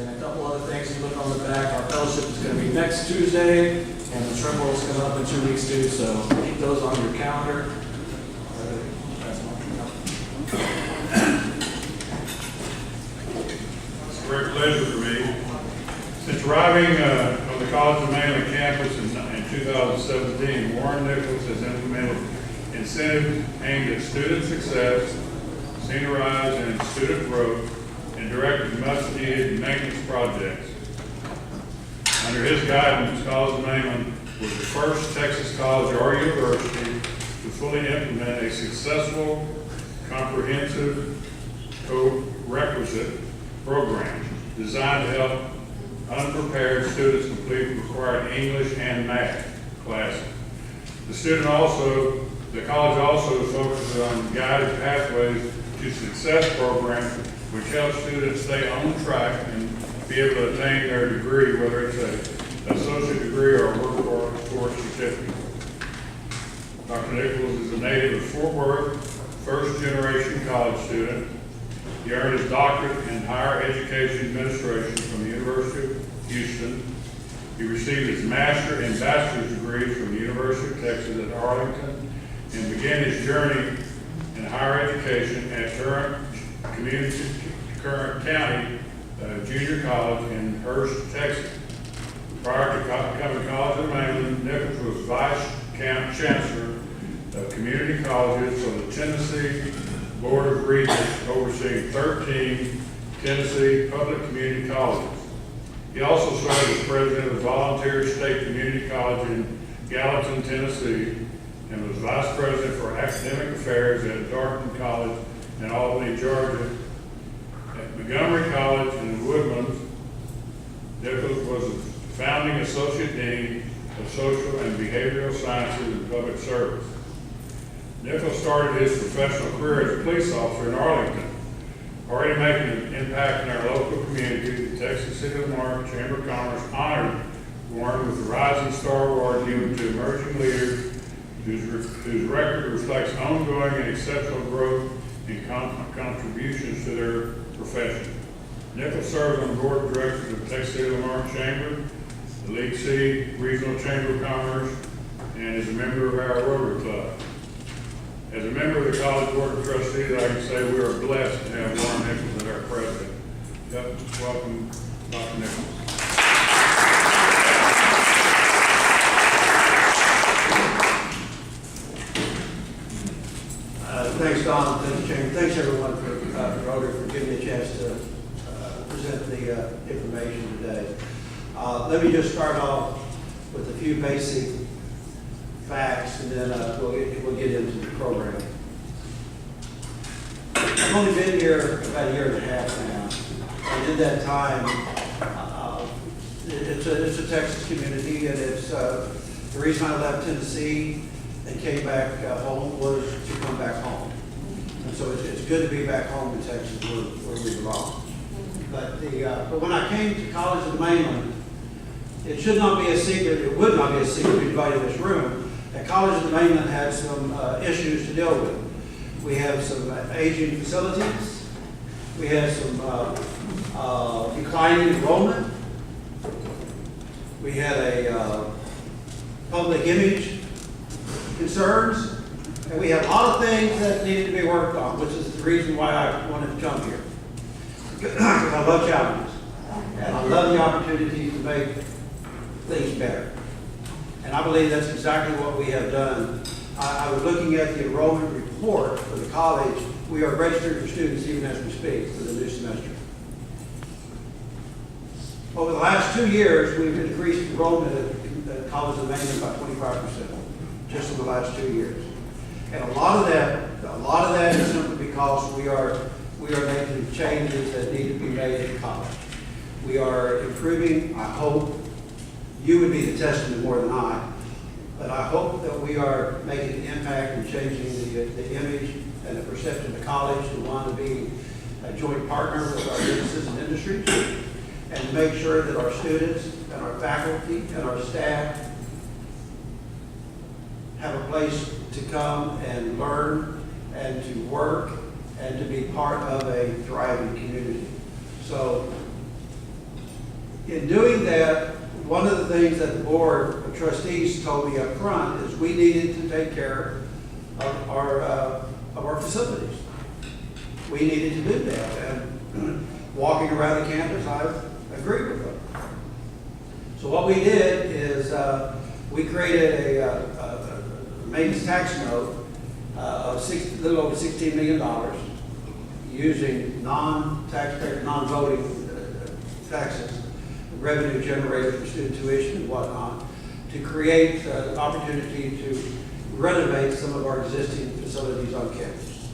And a couple other things you look on the back, our fellowship is going to be next Tuesday, and the Trimble is coming up in 2 weeks too, so keep those on your calendar. It's a great pleasure for me. Since arriving on the College of Mainland campus in 2017, Warren Nichols has implemented incentives aimed at student success, senior rise and student growth, and directed much-needed maintenance projects. Under his guidance, College of Mainland was the first Texas college or university to fully implement a successful, comprehensive, co-requisite program designed to help unprepared students complete required English and math classes. The college also focuses on guided pathways to success programs which help students stay on track and be able to attain their degree, whether it's an associate degree or a workforce certificate. Dr. Nichols is a native of Fort Worth, first-generation college student. He earned his doctorate in higher education administration from the University of Houston. He received his master's and bachelor's degrees from the University of Texas at Arlington and began his journey in higher education at Current County Junior College in Hurst, Texas. Prior to becoming College of Mainland, Nichols was Vice Chancellor of Community Colleges for the Tennessee Board of Regents, overseeing 13 Tennessee public community colleges. He also served as president of Volunteer State Community College in Gallatin, Tennessee, and was vice president for academic affairs at Darton College in Albany, Georgia. At Montgomery College in Woodlands, Nichols was the founding associate dean of social and behavioral sciences and public service. Nichols started his professional career as a police officer in Arlington, already making an impact in our local community. The Texas City of Lamar Chamber of Commerce honored Warren with the Rising Star Award given to emerging leaders whose record reflects ongoing and exceptional growth and contributions to their profession. Nichols serves on the board of directors of the Texas City of Lamar Chamber, the League City Regional Chamber of Commerce, and is a member of our Rotary Club. As a member of the College Board of Trustees, I can say we are blessed to have Warren Nichols as our president. Welcome, Dr. Nichols. Thanks, Don. Thanks, Chairman. Thanks, everyone, for Rotary for giving me a chance to present the information today. Let me just start off with a few basic facts, and then we'll get into the program. I've only been here about a year and a half now, and in that time, it's a Texas community, and it's the reason I left Tennessee and came back home was to come back home. And so it's good to be back home in Texas where we belong. But when I came to College of the Mainland, it should not be a secret, it would not be a secret to anybody in this room, that College of the Mainland had some issues to deal with. We have some aging facilities, we have some declining enrollment, we had a public image concerns, and we have a lot of things that needed to be worked on, which is the reason why I wanted to come here. Because I love challenges, and I love the opportunity to make things better. And I believe that's exactly what we have done. I was looking at the enrollment report for the college. We are registered for students even as we speak for the new semester. Over the last 2 years, we've increased enrollment at College of Mainland by 25%, just in the last 2 years. And a lot of that is simply because we are making changes that need to be made at the college. We are improving. I hope you would be the testament more than I, but I hope that we are making an impact and changing the image and the perception of the college to want to be a joint partner with our businesses and industries, and to make sure that our students and our faculty and our staff have a place to come and learn and to work and to be part of a thriving community. So In doing that, one of the things that the board of trustees told me up front is we needed to take care of our facilities. We needed to do that, and walking around the campus, I agree with them. So what we did is we created a maintenance tax note of a little over $16 million using non-taxpayer, non-voting taxes, revenue generated from student tuition and whatnot, to create an opportunity to renovate some of our existing facilities on campus.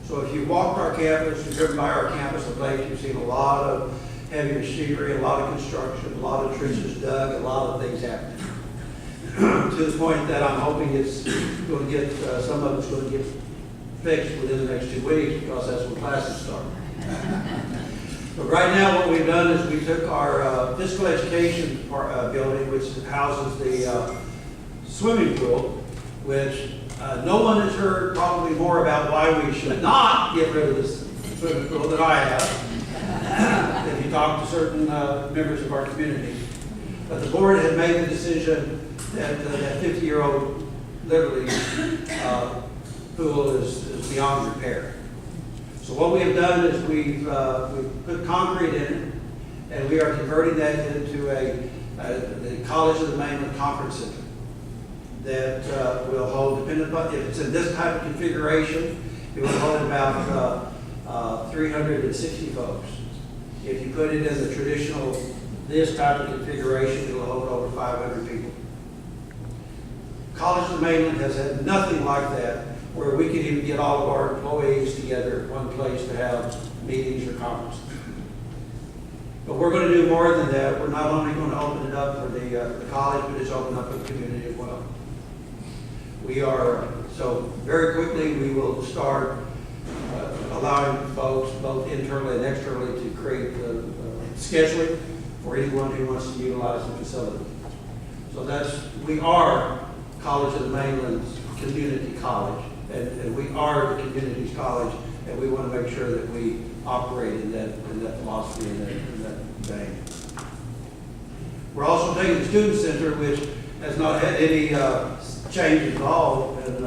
So if you walked our campus, you've driven by our campus of late, you've seen a lot of heavy machinery, a lot of construction, a lot of trenches dug, a lot of things happening. To the point that I'm hoping it's going to get, some of it's going to get fixed within the next 2 weeks, because that's when classes start. But right now, what we've done is we took our physical education building, which houses the swimming pool, which no one has heard probably more about why we should not get rid of this swimming pool than I have, if you talk to certain members of our community. But the board had made the decision that that 50-year-old Liberty pool is beyond repair. So what we have done is we've put concrete in it, and we are converting that into the College of the Mainland Conference Center that will hold, depending upon, if it's in this type of configuration, it will hold about 360 folks. If you put it in the traditional, this type of configuration, it will hold over 500 people. College of the Mainland has had nothing like that, where we can even get all of our employees together at one place to have meetings or conferences. But we're going to do more than that. We're not only going to open it up for the college, but it's open up for the community as well. We are, so very quickly, we will start allowing folks, both internally and externally, to create the scheduling for anyone who wants to utilize the facility. So we are College of the Mainland's community college, and we are the community's college, and we want to make sure that we operate in that philosophy, in that vein. We're also taking the student center, which has not had any change at all in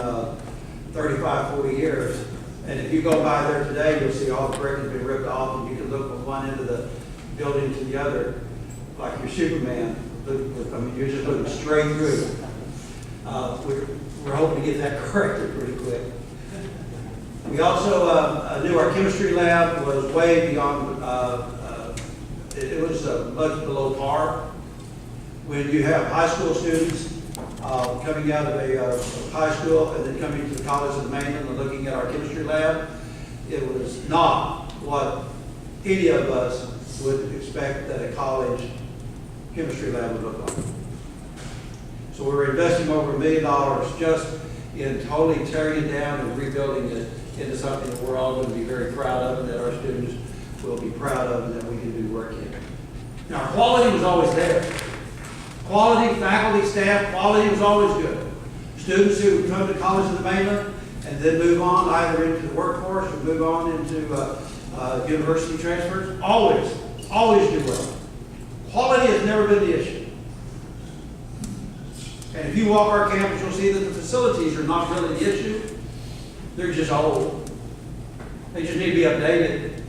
35, 40 years. And if you go by there today, you'll see all the brick has been ripped off, and you can look from one end of the building to the other like you're Superman. I mean, you're just looking straight through. We're hoping to get that corrected pretty quick. We also knew our chemistry lab was way beyond, it was much below par. When you have high school students coming out of a high school and then coming to the College of the Mainland and looking at our chemistry lab, it was not what any of us would expect that a college chemistry lab would look like. So we're investing over $1 million just in totally tearing it down and rebuilding it into something that we're all going to be very proud of, and that our students will be proud of, and that we can do work in. Now, quality was always there. Quality, faculty, staff, quality was always good. Students who come to College of the Mainland and then move on either into the workforce or move on into university transfers, always do well. Quality has never been the issue. And if you walk our campus, you'll see that the facilities are not really the issue. They're just old. They just need to be updated.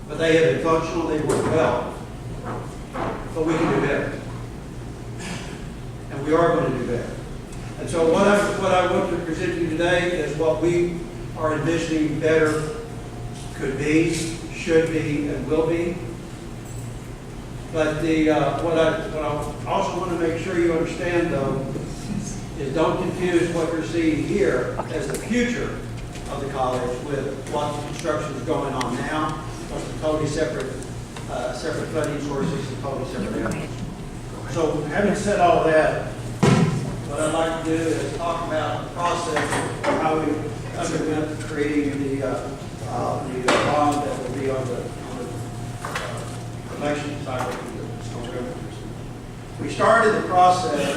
But they have been functional, they work well. But we can do better. And we are going to do better. And so what I want to present to you today is what we are envisioning better could be, should be, and will be. But what I also want to make sure you understand, though, is don't confuse what you're seeing here as the future of the college with what construction is going on now. Those are totally separate funding sources and totally separate areas. So having said all that, what I'd like to do is talk about the process of how we underwent creating the bond that will be on the election cycle. We started the process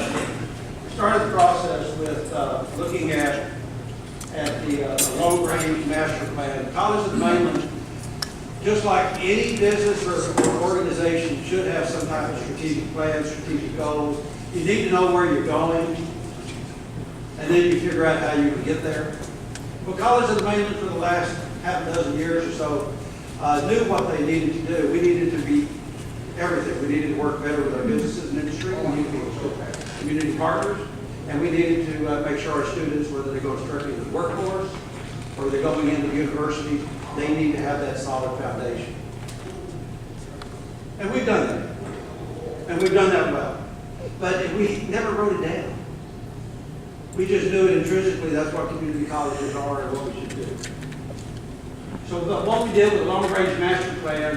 with looking at the long-range master plan. College of the Mainland, just like any business or organization, should have type of strategic plans, strategic goals. You need to know where you're going, and then you figure out how you can get there. Well, College of the Mainland for the last half a dozen years or so knew what they needed to do. We needed to be everything. We needed to work better with our businesses and industry. We needed to be community partners, and we needed to make sure our students, whether they go strictly to the workforce or they're going into the university, they need to have that solid foundation. And we've done that. And we've done that well. But we never wrote it down. We just knew it intrinsically, that's what community colleges are and what we should do. So what we did with the long-range master plan,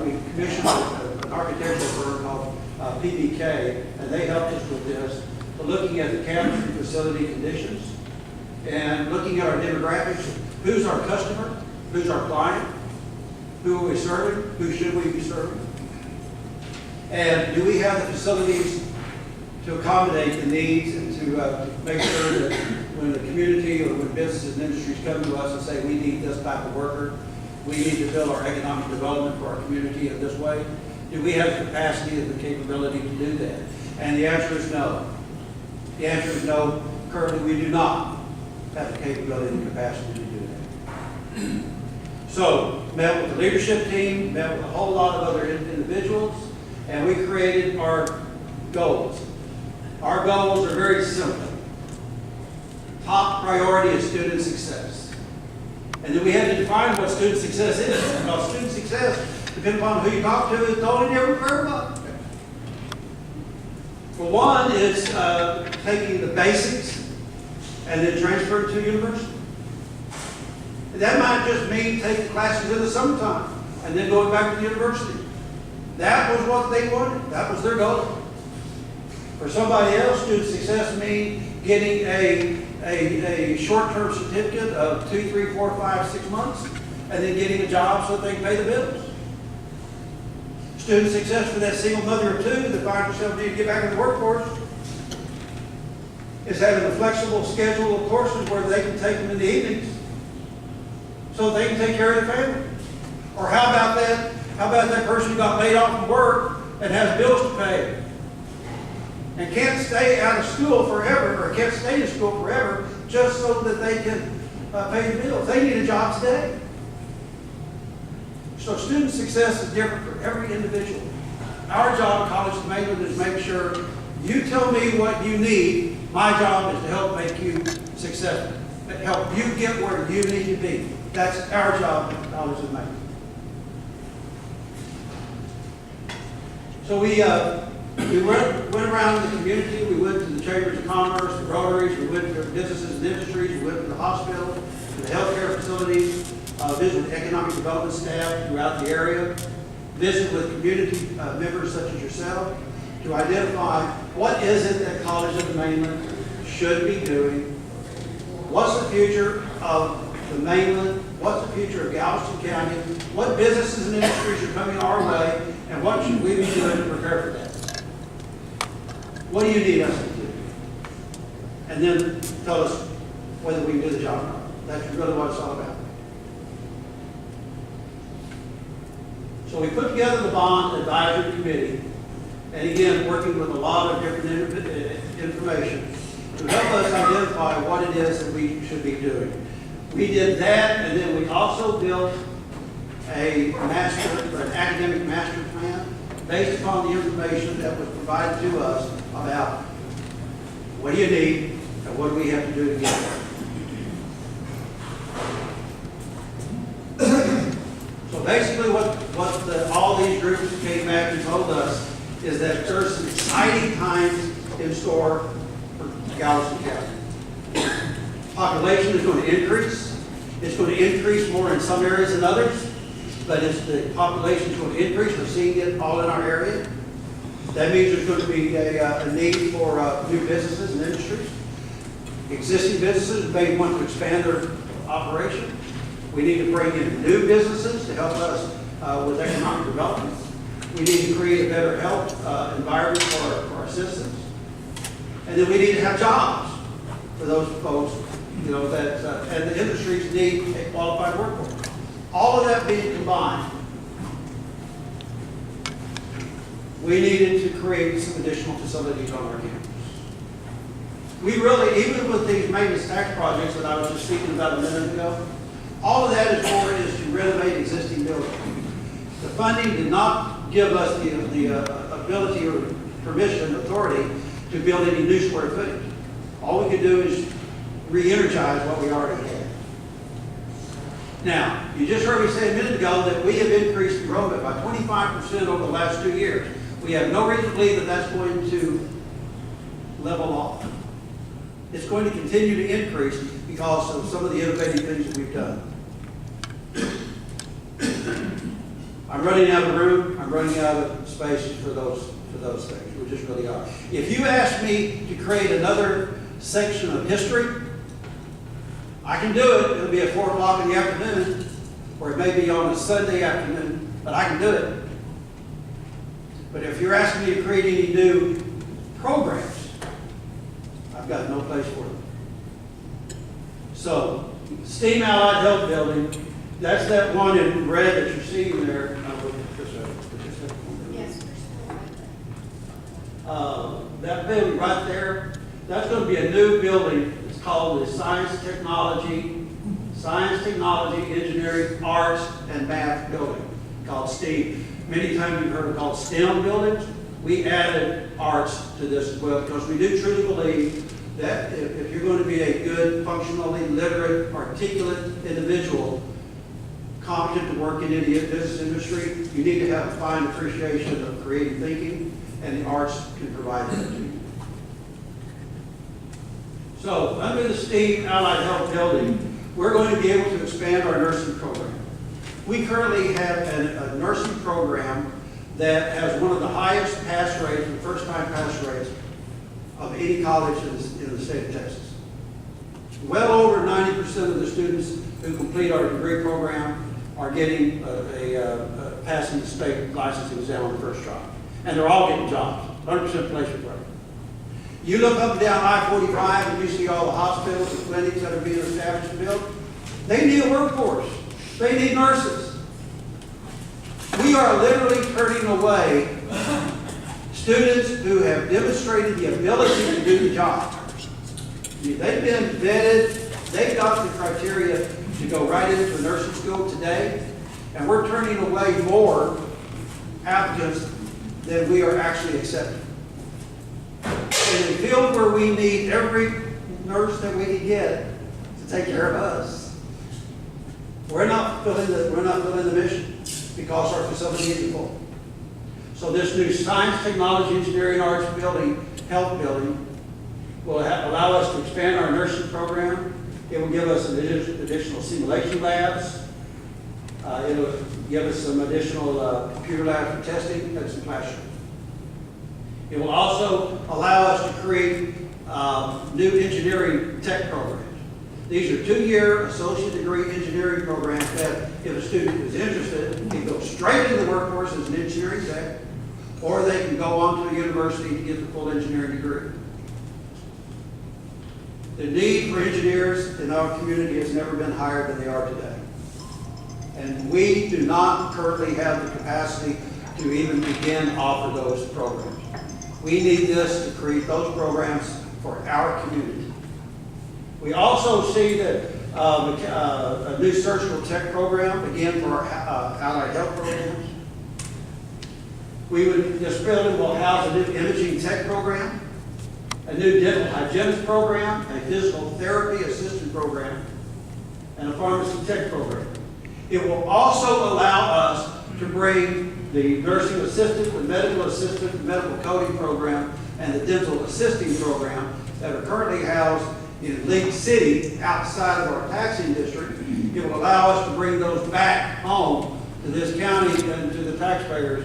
we commissioned an architectural firm called PBK, and they helped us with this, looking at the campus and facility conditions, and looking at our demographics. Who's our customer? Who's our client? Who are we serving? Who should we be serving? And do we have the facilities to accommodate the needs and to make sure that when the community or when businesses and industries come to us and say, we need this type of worker, we need to build our economic development for our community in this way, do we have the capacity and the capability to do that? And the answer is no. The answer is no. Currently, we do not have the capability and capacity to do that. So, met with the leadership team, met with a whole lot of other individuals, and we created our goals. Our goals are very simple. Top priority is student success. And then we had to define what student success is, because student success, depending upon who you talk to, is totally different for everybody. For one, it's taking the basics and then transferring to university. That might just mean taking classes in the summertime and then going back to the university. That was what they wanted. That was their goal. For somebody else, student success means getting a short-term certificate of 2, 3, 4, 5, 6 months, and then getting a job so that they can pay the bills. Student success for that single mother of two that finds herself needing to get back in the workforce is having a flexible schedule of courses where they can take them in the evenings so they can take care of their family. Or how about that person who got laid off from work and has bills to pay and can't stay out of school forever, or can't stay in school forever just so that they can pay the bills. They need a job today. So student success is different for every individual. Our job at College of the Mainland is to make sure you tell me what you need. My job is to help make you successful, help you get where you need to be. That's our job at College of the Mainland. So we went around the community. We went to the chambers of commerce, the Rotaries. We went to businesses and industries. We went to the hospital, to the healthcare facilities. Visit with economic development staff throughout the area. Visit with community members such as yourself to identify what is it that College of the Mainland should be doing. What's the future of the mainland? What's the future of Galveston County? What businesses and industries are coming our way? And what should we be doing to prepare for that? What do you need us to do? And then tell us whether we can do the job or not. That's really what it's all about. So we put together the bond advisory committee, and again, working with a lot of different information to help us identify what it is that we should be doing. We did that, and then we also built an academic master plan based upon the information that was provided to us about what do you need and what do we have to do to get there. So basically all these groups came back and told us is that there's some exciting times in store for Galveston County. Population is going to increase. It's going to increase more in some areas than others, but the population is going to increase. We're seeing it all in our area. That means there's going to be a need for new businesses and industries. Existing businesses may want to expand their operation. We need to bring in new businesses to help us with economic development. We need to create a better health environment for our citizens. And then we need to have jobs for those folks, and the industries need a qualified workforce. All of that being combined we needed to create some additional facilities on our campus. We really, even with these maintenance tax projects that I was just speaking about a minute ago, all of that is for is to renovate existing buildings. The funding did not give us the ability or permission, authority to build any new square footage. All we could do is re-energize what we already had. Now, you just heard me say a minute ago that we have increased enrollment by 25% over the last 2 years. We have no reason to believe that that's going to level off. It's going to continue to increase because of some of the innovative things that we've done. I'm running out of room. I'm running out of space for those things. We just really are. If you ask me to create another section of history, I can do it. It'll be at 4 o'clock in the afternoon, or it may be on a Sunday afternoon, but I can do it. But if you're asking me to create any new programs, I've got no place for them. So, STEAM Allied Health Building, that's that one in red that you're seeing there. Yes, That building right there, that's going to be a new building. It's called the Science, Technology, Engineering, Arts, and Math Building, called STEAM. Many times you've heard it called STEM buildings. We added arts to this as well because we do truly believe that if you're going to be a good, functionally literate, articulate individual, competent to work in any business industry, you need to have a fine appreciation of creative thinking, and the arts can provide that to you. So, under the STEAM Allied Health Building, we're going to be able to expand our nursing program. We currently have a nursing program that has one of the highest pass rates, the first-time pass rates, of any college in the state of Texas. Well over 90% of the students who complete our degree program are getting passing the state licensing exam on the first try. And they're all getting jobs, 100% placement rate. You look up and down I-45 and you see all the hospitals and clinics that are being established and built. They need a workforce. They need nurses. We are literally turning away students who have demonstrated the ability to do the job. They've been vetted. They've got the criteria to go right into nursing school today. And we're turning away more applicants than we are actually accepting. In a field where we need every nurse that we can get to take care of us, we're not fulfilling the mission because our facility isn't full. So this new Science, Technology, Engineering, Arts building, health building, will allow us to expand our nursing program. It will give us additional simulation labs. It will give us some additional computer labs for testing and some classrooms. It will also allow us to create new engineering tech programs. These are 2-year associate degree engineering programs that if a student is interested, can go straight into the workforce as an engineering tech, or they can go on to a university to get the full engineering degree. The need for engineers in our community has never been higher than they are today. And we do not currently have the capacity to even begin to offer those programs. We need this to create those programs for our community. We also see that a new surgical tech program, again, for our allied health programs. This building will house a new imaging tech program, a new dental hygienist program, a physical therapy assistant program, and a pharmacy tech program. It will also allow us to bring the nursing assistant, the medical assistant, the medical coding program, and the dental assisting program that are currently housed in Lake City outside of our taxing district. It will allow us to bring those back home to this county and to the taxpayers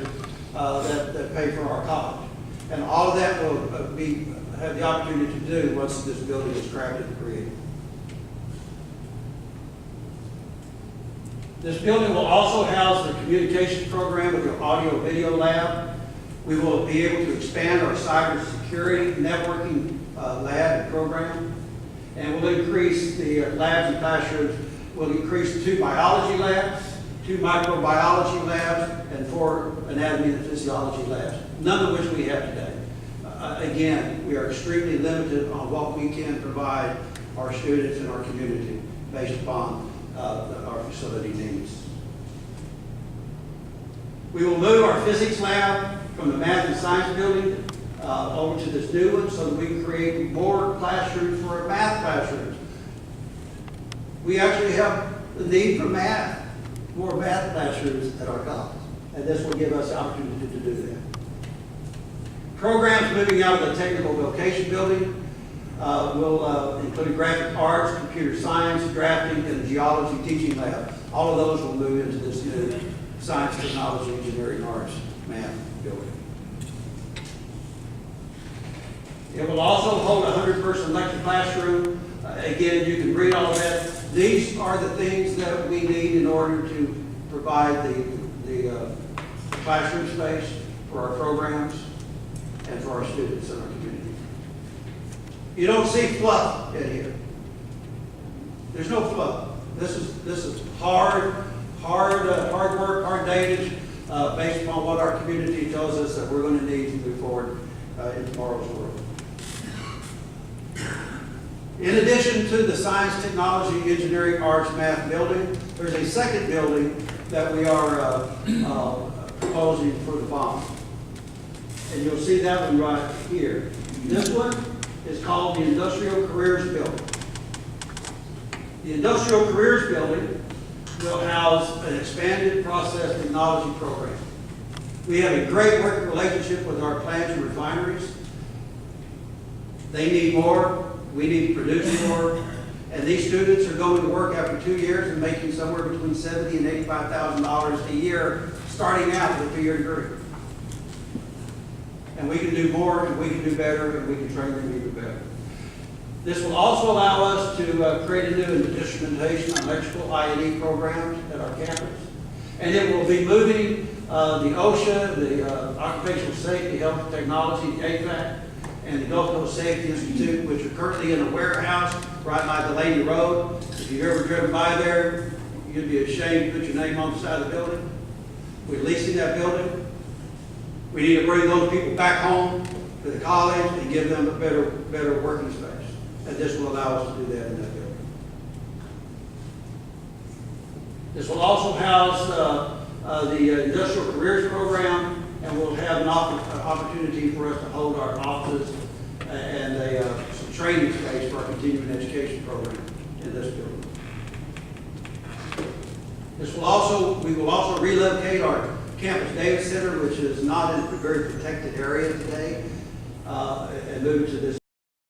that pay for our college. And all of that will have the opportunity to do once this building is crafted and created. This building will also house the communications program with the audio video lab. We will be able to expand our cybersecurity networking lab and program. And we'll increase the labs and classrooms. We'll increase 2 biology labs, 2 microbiology labs, and 4 anatomy and physiology labs, none of which we have today. Again, we are extremely limited on what we can provide our students and our community based upon our facility needs. We will move our physics lab from the math and science building over to this new one so that we can create more classrooms for our math classrooms. We actually have the need for math, more math classrooms at our college, and this will give us the opportunity to do that. Programs moving out of the technical vocation building will include graphic arts, computer science, drafting, and the geology teaching lab. All of those will move into this new science, technology, engineering, arts, math building. It will also hold a 100-person lecture classroom. Again, you can read all of that. These are the things that we need in order to provide the classroom space for our programs and for our students in our community. You don't see fluff in here. There's no fluff. This is hard work, hard dated, based upon what our community tells us that we're going to need to move forward in tomorrow's world. In addition to the science, technology, engineering, arts, math building, there's a second building that we are proposing for the bond. And you'll see that one right here. This one is called the Industrial Careers Building. The Industrial Careers Building will house an expanded process technology program. We have a great working relationship with our plants and refineries. They need more. We need to produce more. And these students are going to work after 2 years and making somewhere between $70,000 and $85,000 a year, starting out with a 2-year degree. And we can do more, and we can do better, and we can train them even better. This will also allow us to create a new instrumentation and electrical I&E programs at our campus. And it will be moving the OSHA, the Occupational Safety, Health and Technology, the AFAC, and the Gulf Coast Safety Institute, which are currently in a warehouse right by Delaney Road. If you've ever driven by there, you'd be ashamed to put your name on the side of the building. We're leasing that building. We need to bring those people back home to the college and give them a better working space. And this will allow us to do that in that building. This will also house the Industrial Careers Program, and we'll have an opportunity for us to hold our offices and some training space for our continuing education program in this building. We will also relocate our campus data center, which is not in a very protected area today, and move to this